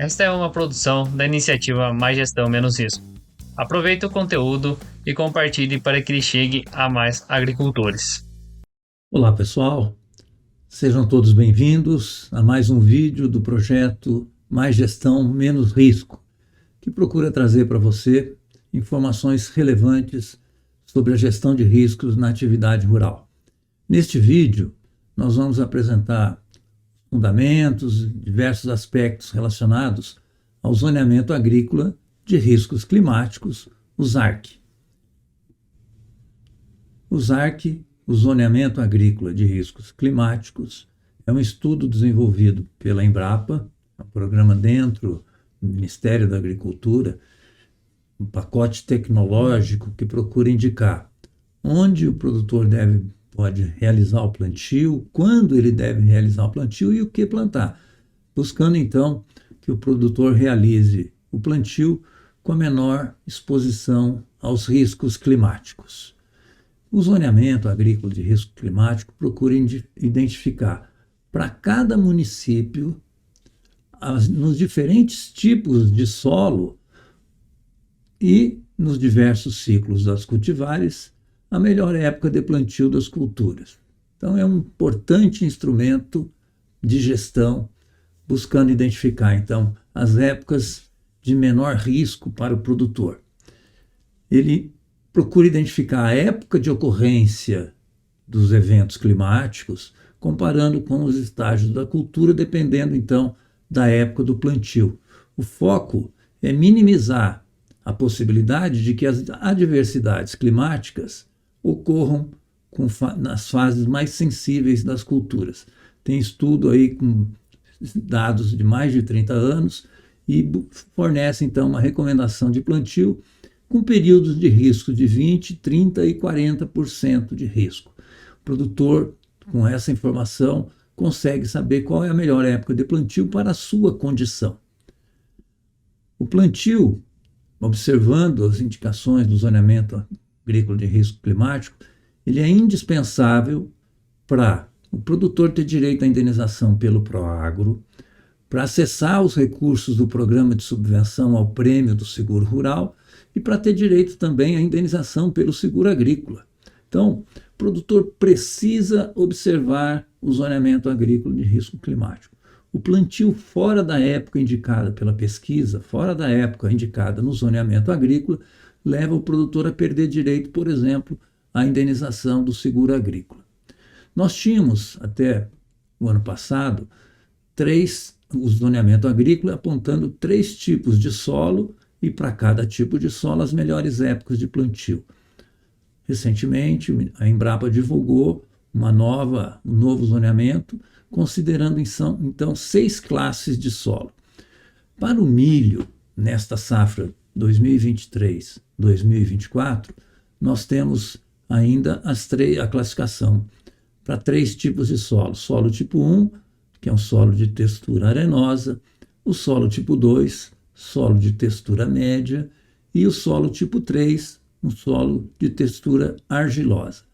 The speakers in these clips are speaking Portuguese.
Esta é uma produção da iniciativa Mais Gestão Menos Risco. Aproveite o conteúdo e compartilhe para que ele chegue a mais agricultores. Olá pessoal, sejam todos bem-vindos a mais um vídeo do projeto Mais Gestão Menos Risco, que procura trazer para você informações relevantes sobre a gestão de riscos na atividade rural. Neste vídeo, nós vamos apresentar fundamentos e diversos aspectos relacionados ao zoneamento agrícola de riscos climáticos, o ZARC. O ZARC, o Zoneamento Agrícola de Riscos Climáticos, é um estudo desenvolvido pela Embrapa, um programa dentro do Ministério da Agricultura, um pacote tecnológico que procura indicar onde o produtor pode realizar o plantio, quando ele deve realizar o plantio e o que plantar, buscando então que o produtor realize o plantio com a menor exposição aos riscos climáticos. O zoneamento agrícola de risco climático procura identificar para cada município, nos diferentes tipos de solo e nos diversos ciclos das cultivares, a melhor época de plantio das culturas. Então, é um importante instrumento de gestão, buscando identificar, então, as épocas de menor risco para o produtor. Ele procura identificar a época de ocorrência dos eventos climáticos, comparando com os estágios da cultura, dependendo, então, da época do plantio. O foco é minimizar a possibilidade de que as adversidades climáticas ocorram nas fases mais sensíveis das culturas. Tem estudo aí com dados de mais de 30 anos e fornece, então, uma recomendação de plantio com períodos de risco de 20%, 30% e 40% de risco. O produtor, com essa informação, consegue saber qual é a melhor época de plantio para a sua condição. O plantio, observando as indicações do zoneamento agrícola de risco climático, ele é indispensável para o produtor ter direito à indenização pelo Proagro, para acessar os recursos do programa de subvenção ao prêmio do seguro rural e para ter direito também à indenização pelo seguro agrícola. Então, o produtor precisa observar o zoneamento agrícola de risco climático. O plantio fora da época indicada pela pesquisa, fora da época indicada no zoneamento agrícola, leva o produtor a perder direito, por exemplo, à indenização do seguro agrícola. Nós tínhamos, até o ano passado, o zoneamento agrícola apontando 3 tipos de solo e para cada tipo de solo as melhores épocas de plantio. Recentemente, a Embrapa divulgou um novo zoneamento, considerando então 6 classes de solo. Para o milho, nesta safra 2023-2024, nós temos ainda a classificação para 3 tipos de solo. Solo tipo 1, que é um solo de textura arenosa, o solo tipo 2, solo de textura média, e o solo tipo 3, um solo de textura argilosa.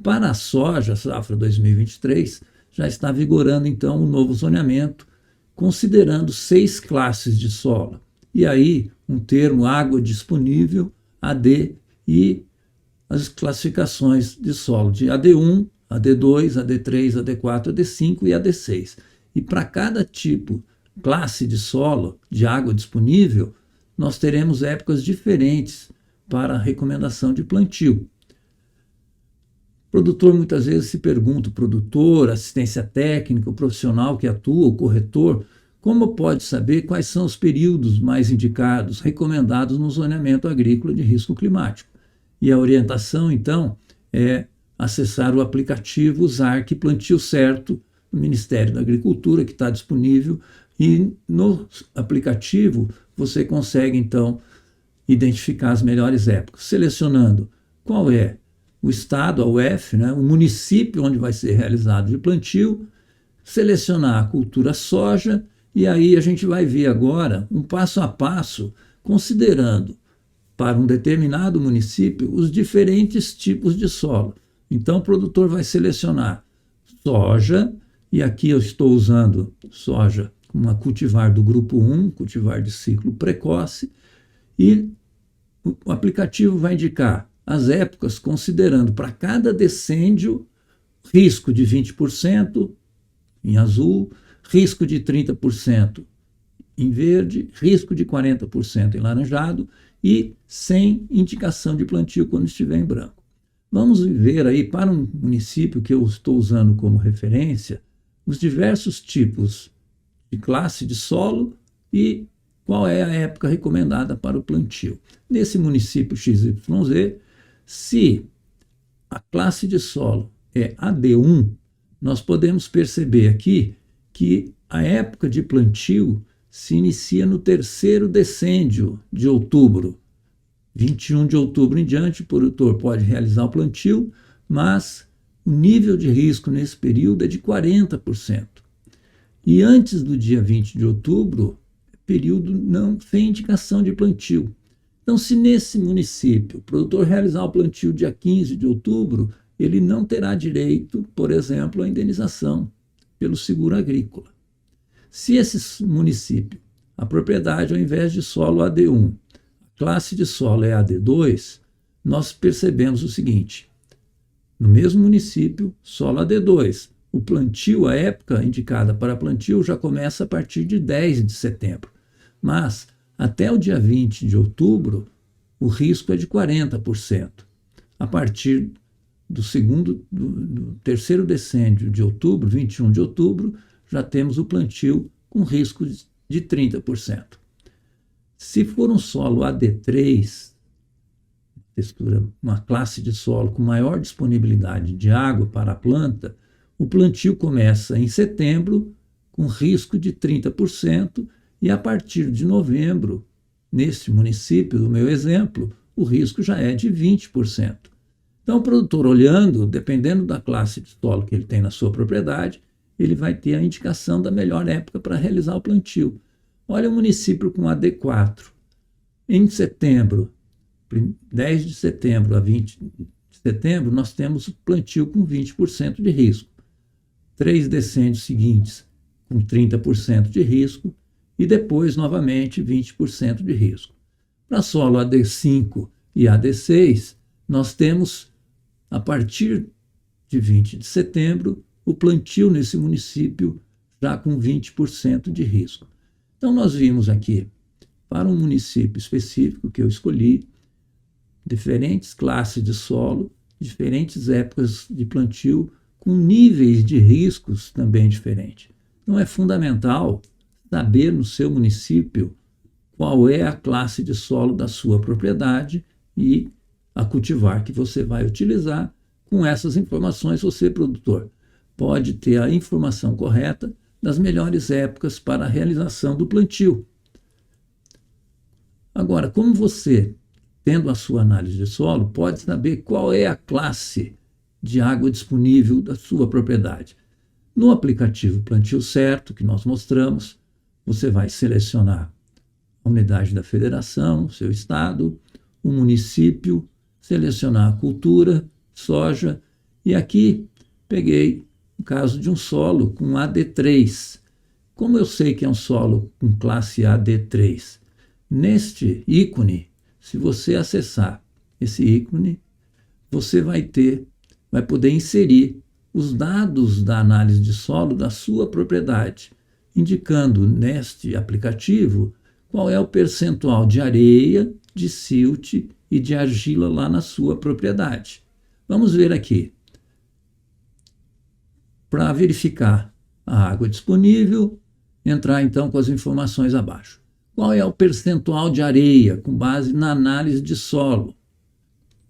Para a soja, safra 2023, já está vigorando então o novo zoneamento, considerando 6 classes de solo. E aí, um termo água disponível, AD, e as classificações de solo de AD1, AD2, AD3, AD4, AD5 e AD6. E para cada classe de solo de água disponível, nós teremos épocas diferentes para a recomendação de plantio. O produtor muitas vezes se pergunta, o produtor, assistência técnica, o profissional que atua, o corretor, como pode saber quais são os períodos mais indicados, recomendados no zoneamento agrícola de risco climático? E a orientação, então, é acessar o aplicativo ZARC Plantio Certo do Ministério da Agricultura, que está disponível, e no aplicativo você consegue, então, identificar as melhores épocas, selecionando qual é o estado, a UF, o município onde vai ser realizado o plantio, selecionar a cultura soja, e aí a gente vai ver agora um passo a passo, considerando para um determinado município os diferentes tipos de solo. Então o produtor vai selecionar soja, e aqui eu estou usando soja uma cultivar do grupo 1, cultivar de ciclo precoce, e o aplicativo vai indicar as épocas considerando para cada decêndio risco de 20% em azul, risco de 30% em verde, risco de 40% em laranjado e sem indicação de plantio quando estiver em branco. Vamos ver aí, para um município que eu estou usando como referência, os diversos tipos de classe de solo e qual é a época recomendada para o plantio. Nesse município XYZ, se a classe de solo é AD1, nós podemos perceber aqui que a época de plantio se inicia no terceiro decêndio de outubro. 21 de outubro em diante, o produtor pode realizar o plantio, mas o nível de risco nesse período é de 40%. E antes do dia 20 de outubro, período não sem indicação de plantio. Então, se nesse município o produtor realizar o plantio dia 15 de outubro, ele não terá direito, por exemplo, à indenização pelo seguro agrícola. Se esse município, a propriedade, ao invés de solo AD1, a classe de solo é AD2, nós percebemos o seguinte: no mesmo município, solo AD2, o plantio, a época indicada para plantio já começa a partir de 10 de setembro, mas até o dia 20 de outubro, o risco é de 40%. A partir do terceiro decêndio de outubro, 21 de outubro, já temos o plantio com risco de 30%. Se for um solo AD3, textura, uma classe de solo com maior disponibilidade de água para a planta, o plantio começa em setembro com risco de 30% e a partir de novembro, neste município do meu exemplo, o risco já é de 20%. Então, o produtor olhando, dependendo da classe de solo que ele tem na sua propriedade, ele vai ter a indicação da melhor época para realizar o plantio. Olha o município com AD4. Em setembro, 10 de setembro a 20 de setembro, nós temos plantio com 20% de risco. 3 decênios seguintes com 30% de risco e depois, novamente, 20% de risco. Para solo AD5 e AD6, nós temos, a partir de 20 de setembro, o plantio nesse município já com 20% de risco. Então, nós vimos aqui, para um município específico que eu escolhi, diferentes classes de solo, diferentes épocas de plantio, com níveis de riscos também diferentes. Então, é fundamental saber no seu município qual é a classe de solo da sua propriedade e a cultivar que você vai utilizar. Com essas informações, você, produtor, pode ter a informação correta das melhores épocas para a realização do plantio. Agora, como você, tendo a sua análise de solo, pode saber qual é a classe de água disponível da sua propriedade? No aplicativo Plantio Certo, que nós mostramos, você vai selecionar a unidade da federação, seu estado, o município, selecionar a cultura, soja, e aqui peguei o caso de um solo com AD3. Como eu sei que é um solo com classe AD3? Neste ícone, se você acessar esse ícone, você vai poder inserir os dados da análise de solo da sua propriedade, indicando neste aplicativo qual é o percentual de areia, de silt e de argila lá na sua propriedade. Vamos ver aqui. Para verificar a água disponível, entrar então com as informações abaixo. Qual é o percentual de areia com base na análise de solo?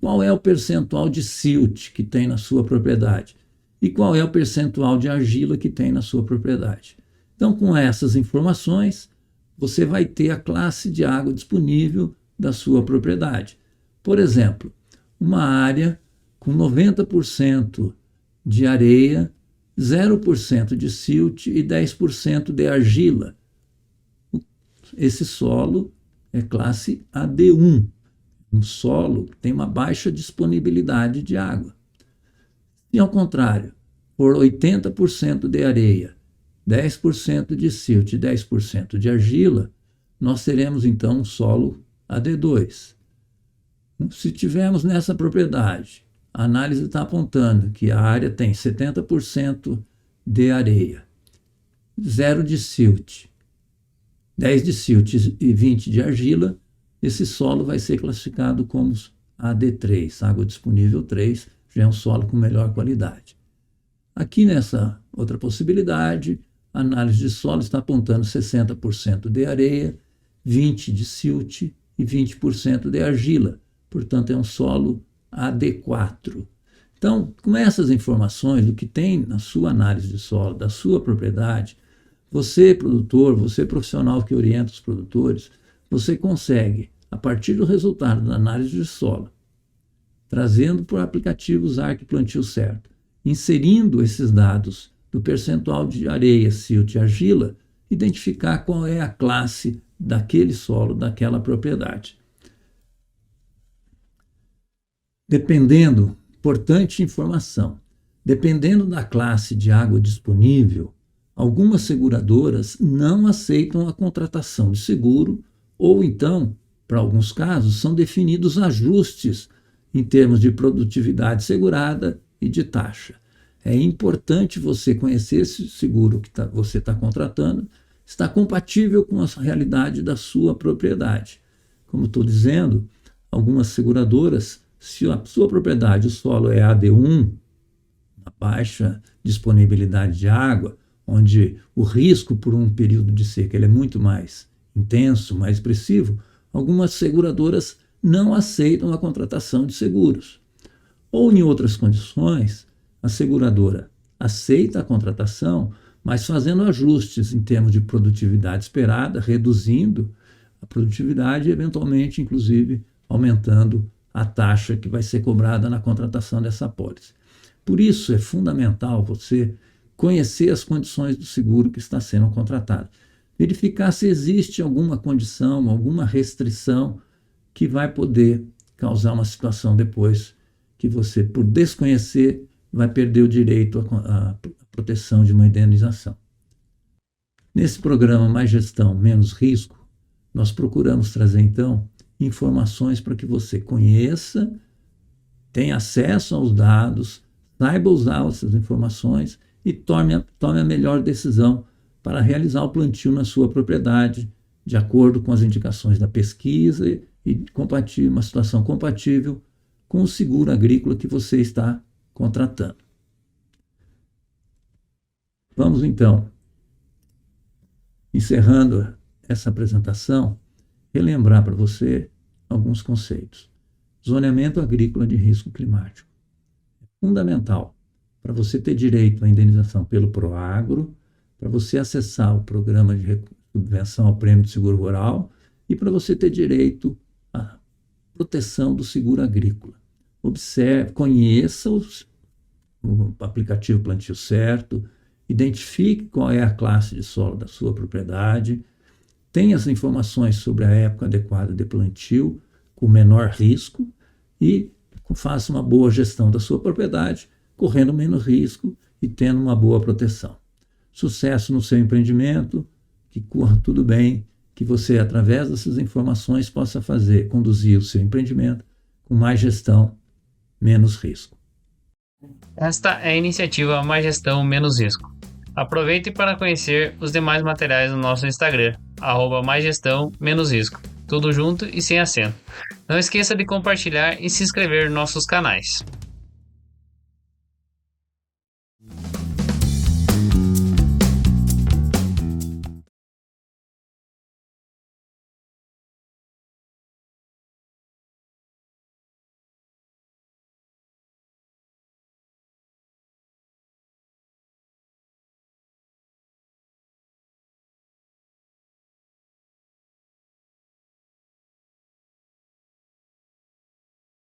Qual é o percentual de silt que tem na sua propriedade? E qual é o percentual de argila que tem na sua propriedade? Então, com essas informações, você vai ter a classe de água disponível da sua propriedade. Por exemplo, uma área com 90% de areia, 0% de silt e 10% de argila. Esse solo é classe AD1, um solo que tem uma baixa disponibilidade de água. Se, ao contrário, for 80% de areia, 10% de silt e 10% de argila, nós teremos então um solo AD2. Se tivermos nessa propriedade, a análise está apontando que a área tem 70% de areia, 0 de silt, 10 de silt e 20 de argila, esse solo vai ser classificado como AD3, água disponível 3, já é um solo com melhor qualidade. Aqui nessa outra possibilidade, a análise de solo está apontando 60% de areia, 20% de silt e 20% de argila, portanto é um solo AD4. Então, com essas informações do que tem na sua análise de solo, da sua propriedade, você, produtor, você profissional que orienta os produtores, você consegue, a partir do resultado da análise de solo, trazendo por aplicativo o Zarc Plantio Certo, inserindo esses dados do percentual de areia, silt e argila, identificar qual é a classe daquele solo, daquela propriedade. Dependendo, importante informação, dependendo da classe de água disponível, algumas seguradoras não aceitam a contratação de seguro ou então, para alguns casos, são definidos ajustes em termos de produtividade segurada e de taxa. É importante você conhecer se o seguro que você está contratando está compatível com a realidade da sua propriedade. Como estou dizendo, algumas seguradoras, se a sua propriedade, o solo é AD1, uma baixa disponibilidade de água, onde o risco por um período de seca ele é muito mais intenso, mais expressivo, algumas seguradoras não aceitam a contratação de seguros. Ou, em outras condições, a seguradora aceita a contratação, mas fazendo ajustes em termos de produtividade esperada, reduzindo a produtividade e, eventualmente, inclusive, aumentando a taxa que vai ser cobrada na contratação dessa apólice. Por isso, é fundamental você conhecer as condições do seguro que está sendo contratado. Verificar se existe alguma condição, alguma restrição que vai poder causar uma situação depois que você, por desconhecer, vai perder o direito à proteção de uma indenização. Nesse programa Mais Gestão, Menos Risco, nós procuramos trazer, então, informações para que você conheça, tenha acesso aos dados, saiba usar essas informações e tome a melhor decisão para realizar o plantio na sua propriedade, de acordo com as indicações da pesquisa e uma situação compatível com o seguro agrícola que você está contratando. Vamos então, encerrando essa apresentação, relembrar para você alguns conceitos. Zoneamento agrícola de risco climático. É fundamental para você ter direito à indenização pelo Proagro, para você acessar o programa de subvenção ao prêmio de seguro rural e para você ter direito à proteção do seguro agrícola. Observe, conheça o aplicativo Plantio Certo, identifique qual é a classe de solo da sua propriedade, tenha as informações sobre a época adequada de plantio, com menor risco, e faça uma boa gestão da sua propriedade, correndo menos risco e tendo uma boa proteção. Sucesso no seu empreendimento, que corra tudo bem, que você, através dessas informações, possa conduzir o seu empreendimento com mais gestão, menos risco. Esta é a iniciativa Mais Gestão, Menos Risco. Aproveite para conhecer os demais materiais no nosso Instagram, @maisgestão-menos risco, tudo junto e sem acento. Não esqueça de compartilhar e se inscrever nos nossos canais.